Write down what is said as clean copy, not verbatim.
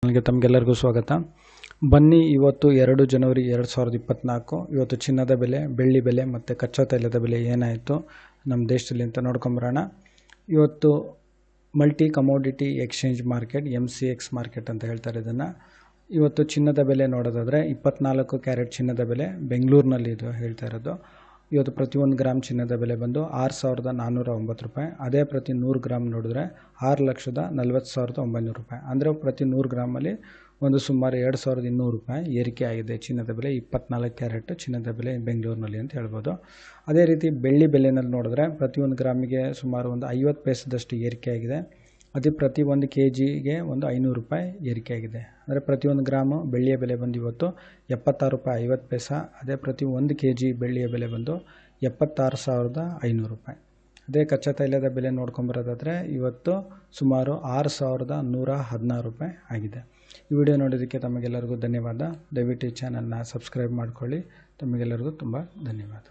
ಚಾನಲ್ಗೆ ತಮಗೆಲ್ಲರಿಗೂ ಸ್ವಾಗತ. ಬನ್ನಿ ಇವತ್ತು 2 ಜನವರಿ 2024 ಇವತ್ತು ಚಿನ್ನದ ಬೆಲೆ, ಬೆಳ್ಳಿ ಬೆಲೆ ಮತ್ತು ಕಚ್ಚಾ ತೈಲದ ಬೆಲೆ ಏನಾಯಿತು ನಮ್ಮ ದೇಶದಲ್ಲಿ ಅಂತ ನೋಡ್ಕೊಂಬರೋಣ. ಇವತ್ತು multi commodity exchange market MCX market ಅಂತ ಹೇಳ್ತಾರೆ ಇದನ್ನು. ಇವತ್ತು ಚಿನ್ನದ ಬೆಲೆ ನೋಡೋದಾದರೆ 24 ಕ್ಯಾರೆಟ್ ಚಿನ್ನದ ಬೆಲೆ ಬೆಂಗಳೂರಿನಲ್ಲಿ ಇದು ಹೇಳ್ತಾ ಇರೋದು. ಇವತ್ತು ಪ್ರತಿ 1 ಗ್ರಾಮ್ ಚಿನ್ನದ ಬೆಲೆ ಬಂದು 6,409 ರೂಪಾಯಿ. ಅದೇ ಪ್ರತಿ 100 ಗ್ರಾಮ್ ನೋಡಿದ್ರೆ 6,40,900 ರೂಪಾಯಿ. ಅಂದರೆ ಪ್ರತಿ 100 ಗ್ರಾಮಲ್ಲಿ ಒಂದು ಸುಮಾರು 2,200 ರೂಪಾಯಿ ಏರಿಕೆ ಆಗಿದೆ ಚಿನ್ನದ ಬೆಲೆ 24 ಕ್ಯಾರೆಟ್ ಚಿನ್ನದ ಬೆಲೆ ಬೆಂಗಳೂರಿನಲ್ಲಿ ಅಂತ ಹೇಳ್ಬೋದು. ಅದೇ ರೀತಿ ಬೆಳ್ಳಿ ಬೆಲೆನಲ್ಲಿ ನೋಡಿದ್ರೆ ಪ್ರತಿ 1 ಗ್ರಾಮಿಗೆ ಸುಮಾರು ಒಂದು 50 ಪೈಸದಷ್ಟು ಏರಿಕೆ ಆಗಿದೆ. ಅದೇ ಪ್ರತಿ 1 kgಗೆ ಒಂದು 500 ರೂಪಾಯಿ ಏರಿಕೆ ಆಗಿದೆ. ಅಂದರೆ ಪ್ರತಿ 1 ಗ್ರಾಮು ಬೆಳ್ಳಿಯ ಬೆಲೆ ಬಂದು ಇವತ್ತು 76 ರೂಪಾಯಿ 50 ಪೈಸೆ. ಅದೇ ಪ್ರತಿ 1 kg ಬೆಳ್ಳಿಯ ಬೆಲೆ ಬಂದು 76,500 ರೂಪಾಯಿ. ಅದೇ ಕಚ್ಚಾ ತೈಲದ ಬೆಲೆ ನೋಡ್ಕೊಂಬರೋದಾದರೆ ಇವತ್ತು ಸುಮಾರು 6,116 ರೂಪಾಯಿ ಆಗಿದೆ. ಈ ವಿಡಿಯೋ ನೋಡೋದಕ್ಕೆ ತಮಗೆಲ್ಲರಿಗೂ ಧನ್ಯವಾದ. ದಯವಿಟ್ಟು ಈ ಚಾನಲ್ನ ಸಬ್ಸ್ಕ್ರೈಬ್ ಮಾಡ್ಕೊಳ್ಳಿ. ತಮಗೆಲ್ಲರಿಗೂ ತುಂಬ ಧನ್ಯವಾದ.